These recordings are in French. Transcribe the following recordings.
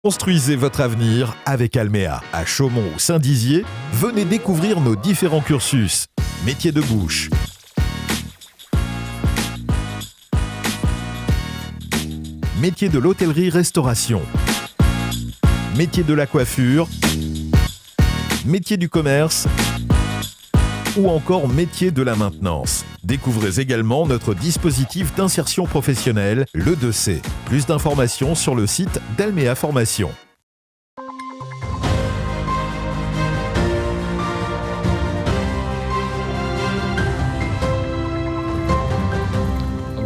Construisez votre avenir avec Alméa. À Chaumont ou Saint-Dizier, venez découvrir nos différents cursus. Métier de bouche, métier de l'hôtellerie-restauration, métier de la coiffure, métier du commerce ou encore métier de la maintenance. Découvrez également notre dispositif d'insertion professionnelle, le 2C. Plus d'informations sur le site d'Alméa Formation.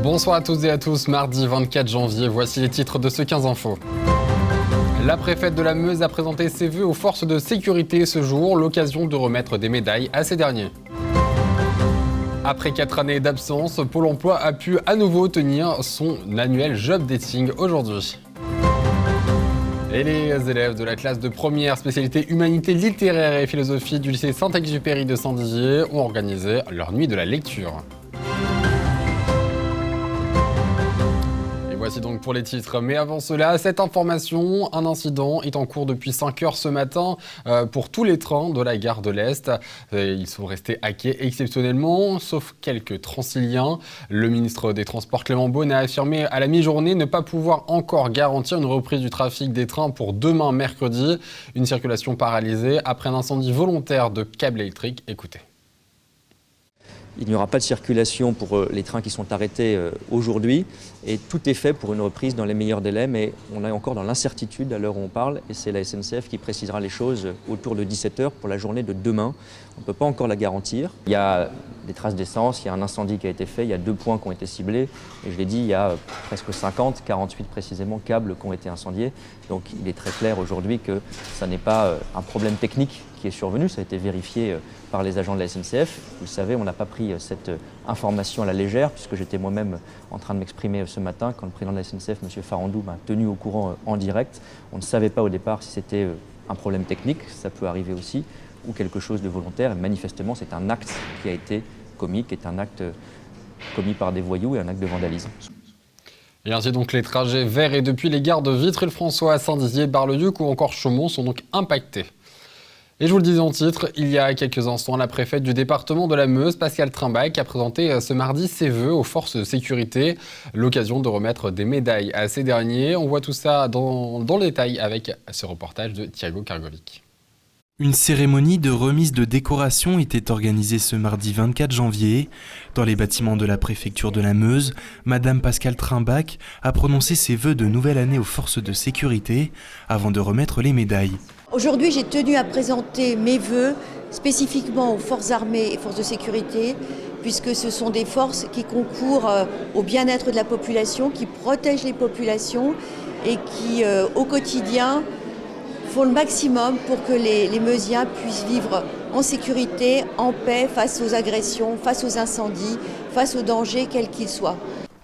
Bonsoir à toutes et à tous, mardi 24 janvier, voici les titres de ce 15 Info. La préfète de la Meuse a présenté ses vœux aux forces de sécurité ce jour, l'occasion de remettre des médailles à ces derniers. Après 4 années d'absence, Pôle emploi a pu à nouveau tenir son annuel job dating aujourd'hui. Et les élèves de la classe de première spécialité humanité littéraire et philosophie du lycée Saint-Exupéry de Saint-Dizier ont organisé leur nuit de la lecture. Voici donc pour les titres. Mais avant cela, cette information, un incident est en cours depuis 5 heures ce matin pour tous les trains de la gare de l'Est. Ils sont restés à quai exceptionnellement, sauf quelques Transiliens. Le ministre des Transports Clément Beaune a affirmé à la mi-journée ne pas pouvoir encore garantir une reprise du trafic des trains pour demain mercredi. Une circulation paralysée après un incendie volontaire de câbles électriques. Écoutez. Il n'y aura pas de circulation pour les trains qui sont arrêtés aujourd'hui et tout est fait pour une reprise dans les meilleurs délais, mais on est encore dans l'incertitude à l'heure où on parle et c'est la SNCF qui précisera les choses autour de 17h pour la journée de demain. On ne peut pas encore la garantir. Il y a des traces d'essence, il y a un incendie qui a été fait, il y a 2 points qui ont été ciblés et je l'ai dit, il y a presque 50, 48 précisément câbles qui ont été incendiés. Donc il est très clair aujourd'hui que ça n'est pas un problème technique qui est survenu, ça a été vérifié par les agents de la SNCF. Vous le savez, on n'a pas pris cette information à la légère puisque j'étais moi-même en train de m'exprimer ce matin quand le président de la SNCF, M. Farandou, m'a tenu au courant en direct. On ne savait pas au départ si c'était un problème technique, ça peut arriver aussi, ou quelque chose de volontaire. Et manifestement, c'est un acte qui a été commis, qui est un acte commis par des voyous et un acte de vandalisme. Et ainsi donc les trajets vers et depuis les gares de Vitry-le-François à Saint-Dizier, Bar-le-Duc ou encore Chaumont sont donc impactés. Et je vous le disais en titre, il y a quelques instants, la préfète du département de la Meuse, Pascale Trimbach, a présenté ce mardi ses vœux aux forces de sécurité, l'occasion de remettre des médailles à ces derniers. On voit tout ça dans le détail avec ce reportage de Thiago Kargovic. Une cérémonie de remise de décoration était organisée ce mardi 24 janvier. Dans les bâtiments de la préfecture de la Meuse, Madame Pascale Trimbach a prononcé ses vœux de nouvelle année aux forces de sécurité avant de remettre les médailles. Aujourd'hui, j'ai tenu à présenter mes vœux spécifiquement aux forces armées et forces de sécurité, puisque ce sont des forces qui concourent au bien-être de la population, qui protègent les populations et qui, au quotidien, font le maximum pour que les Meusiens puissent vivre en sécurité, en paix, face aux agressions, face aux incendies, face aux dangers, quels qu'ils soient.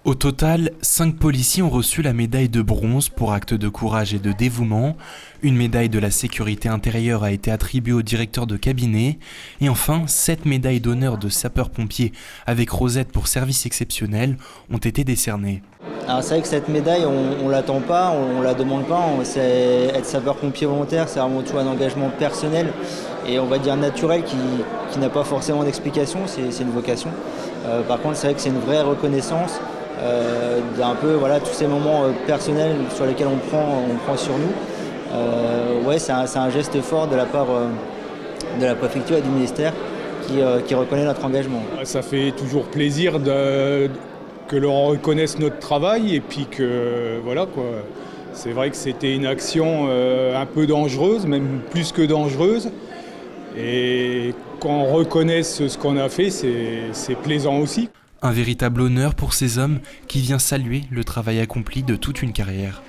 Au total, 5 policiers ont reçu la médaille de bronze pour acte de courage et de dévouement. Une médaille de la sécurité intérieure a été attribuée au directeur de cabinet. Et enfin, 7 médailles d'honneur de sapeurs-pompiers avec rosette pour service exceptionnel ont été décernées. Alors c'est vrai que cette médaille, on ne l'attend pas, on ne la demande pas. Être sapeur-pompier volontaire, c'est avant tout un engagement personnel et on va dire naturel qui n'a pas forcément d'explication, c'est une vocation. Par contre, c'est vrai que c'est une vraie reconnaissance d'un peu tous ces moments personnels sur lesquels on prend sur nous. C'est un geste fort de la part de la préfecture et du ministère qui reconnaît notre engagement. Ça fait toujours plaisir que l'on reconnaisse notre travail et puis que voilà quoi. C'est vrai que c'était une action un peu dangereuse, même plus que dangereuse. Et qu'on reconnaisse ce qu'on a fait, c'est plaisant aussi. Un véritable honneur pour ces hommes qui vient saluer le travail accompli de toute une carrière.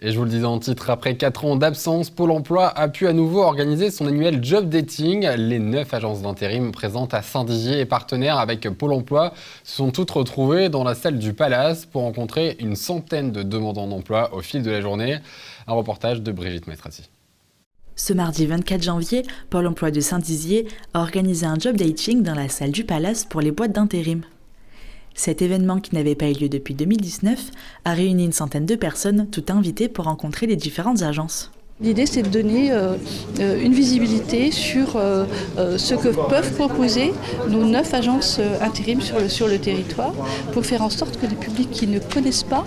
Et je vous le disais en titre, après 4 ans d'absence, Pôle emploi a pu à nouveau organiser son annuel job dating. Les 9 agences d'intérim présentes à Saint-Dizier et partenaires avec Pôle emploi se sont toutes retrouvées dans la salle du Palace pour rencontrer une centaine de demandants d'emploi au fil de la journée. Un reportage de Brigitte Maestrassi. Ce mardi 24 janvier, Pôle emploi de Saint-Dizier a organisé un job dating dans la salle du Palace pour les boîtes d'intérim. Cet événement, qui n'avait pas eu lieu depuis 2019, a réuni une centaine de personnes, toutes invitées pour rencontrer les différentes agences. L'idée, c'est de donner une visibilité sur ce que peuvent proposer nos 9 agences intérim sur le territoire, pour faire en sorte que les publics qui ne connaissent pas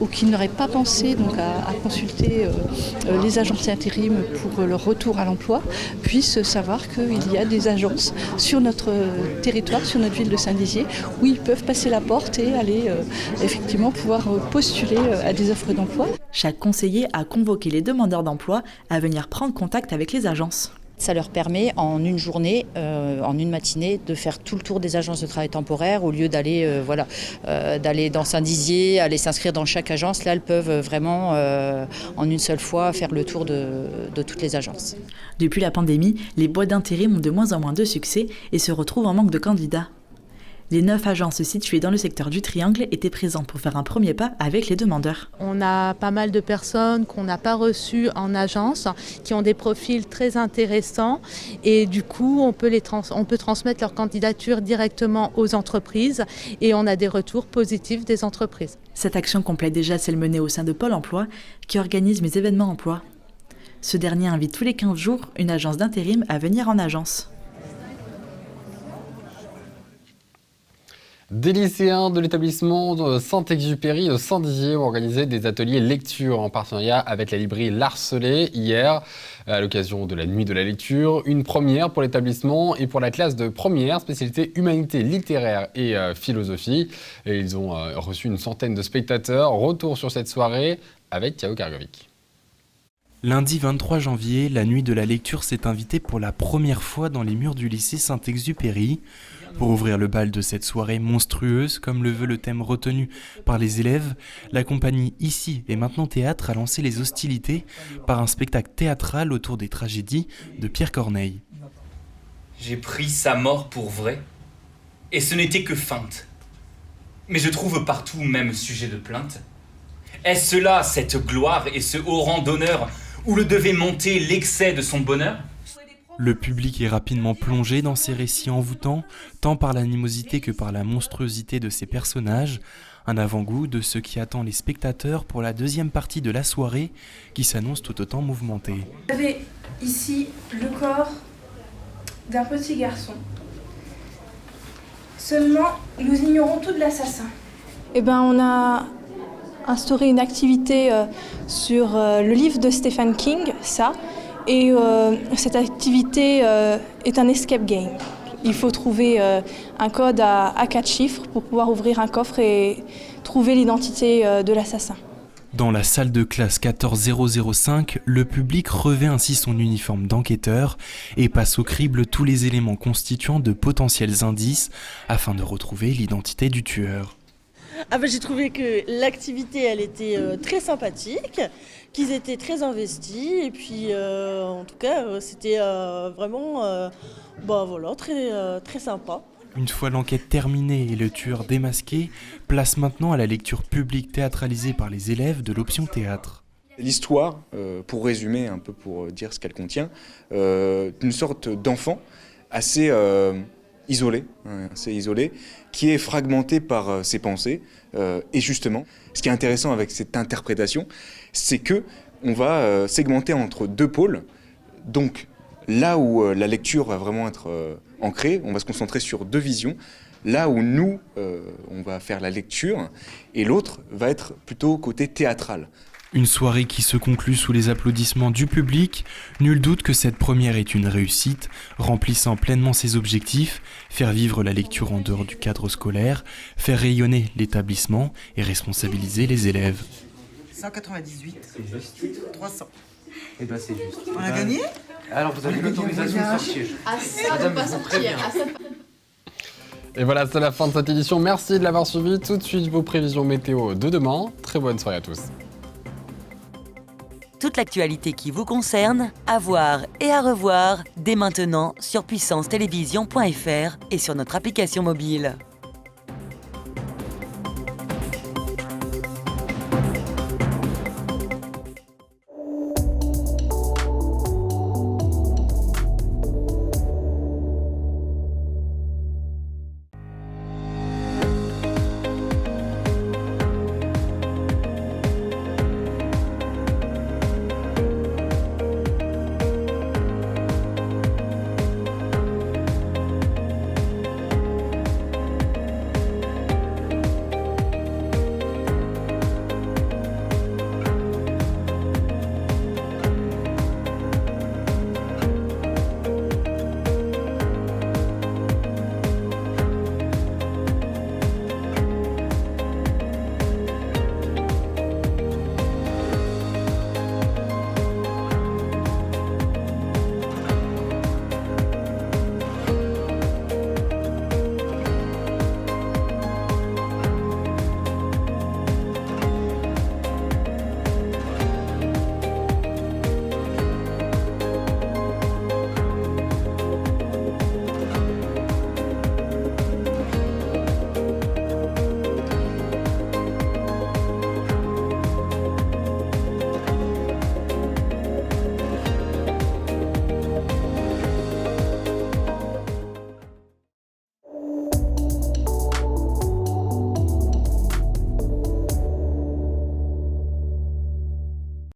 ou qui n'auraient pas pensé donc, à consulter les agences intérim pour leur retour à l'emploi puissent savoir qu'il y a des agences sur notre territoire, sur notre ville de Saint-Dizier, où ils peuvent passer la porte et aller effectivement pouvoir postuler à des offres d'emploi. Chaque conseiller a convoqué les demandeurs d'emploi à venir prendre contact avec les agences. Ça leur permet en une journée, en une matinée, de faire tout le tour des agences de travail temporaire au lieu d'aller d'aller dans Saint-Dizier, aller s'inscrire dans chaque agence. Là, elles peuvent vraiment, en une seule fois, faire le tour de toutes les agences. Depuis la pandémie, les boîtes d'intérim ont de moins en moins de succès et se retrouvent en manque de candidats. Les 9 agences situées dans le secteur du Triangle étaient présentes pour faire un premier pas avec les demandeurs. On a pas mal de personnes qu'on n'a pas reçues en agence, qui ont des profils très intéressants et du coup on peut transmettre leur candidature directement aux entreprises et on a des retours positifs des entreprises. Cette action complète déjà celle menée au sein de Pôle emploi qui organise mes événements emploi. Ce dernier invite tous les 15 jours une agence d'intérim à venir en agence. Des lycéens de l'établissement Saint-Exupéry de Saint-Dizier ont organisé des ateliers lecture en partenariat avec la librairie L'Arcelet hier, à l'occasion de la nuit de la lecture. Une première pour l'établissement et pour la classe de première, spécialité humanité littéraire et philosophie. Et ils ont reçu une centaine de spectateurs. Retour sur cette soirée avec Thiao Kargovic. Lundi 23 janvier, la nuit de la lecture s'est invitée pour la première fois dans les murs du lycée Saint-Exupéry. Pour ouvrir le bal de cette soirée monstrueuse, comme le veut le thème retenu par les élèves, la compagnie Ici et Maintenant Théâtre a lancé les hostilités par un spectacle théâtral autour des tragédies de Pierre Corneille. J'ai pris sa mort pour vrai, et ce n'était que feinte. Mais je trouve partout même sujet de plainte. Est-ce là cette gloire et ce haut rang d'honneur où le devait monter l'excès de son bonheur ? Le public est rapidement plongé dans ces récits envoûtants, tant par l'animosité que par la monstruosité de ces personnages, un avant-goût de ce qui attend les spectateurs pour la deuxième partie de la soirée, qui s'annonce tout autant mouvementée. Vous avez ici le corps d'un petit garçon. Seulement, nous ignorons tout de l'assassin. On a instauré une activité sur le livre de Stephen King, ça. Et cette activité est un escape game. Il faut trouver un code à 4 chiffres pour pouvoir ouvrir un coffre et trouver l'identité de l'assassin. Dans la salle de classe 14005, le public revêt ainsi son uniforme d'enquêteur et passe au crible tous les éléments constituant de potentiels indices afin de retrouver l'identité du tueur. J'ai trouvé que l'activité elle était très sympathique, qu'ils étaient très investis et puis en tout cas c'était vraiment très sympa. Une fois l'enquête terminée et le tueur démasqué, place maintenant à la lecture publique théâtralisée par les élèves de l'option théâtre. L'histoire, pour résumer un peu, pour dire ce qu'elle contient, d'une sorte d'enfant assez isolé, qui est fragmenté par ses pensées. Et justement, ce qui est intéressant avec cette interprétation, c'est que on va segmenter entre 2 pôles. Donc là où la lecture va vraiment être ancrée, on va se concentrer sur 2 visions. Là où nous, on va faire la lecture, et l'autre va être plutôt côté théâtral. Une soirée qui se conclut sous les applaudissements du public. Nul doute que cette première est une réussite, remplissant pleinement ses objectifs, faire vivre la lecture en dehors du cadre scolaire, faire rayonner l'établissement et responsabiliser les élèves. 198, c'est juste. 300. Eh ben c'est juste. On a gagné ? Alors vous avez l'autorisation de sortir. À ça, de pas sortir. Et voilà, c'est la fin de cette édition. Merci de l'avoir suivi. Tout de suite, vos prévisions météo de demain. Très bonne soirée à tous. Toute l'actualité qui vous concerne, à voir et à revoir dès maintenant sur puissancetélévision.fr et sur notre application mobile.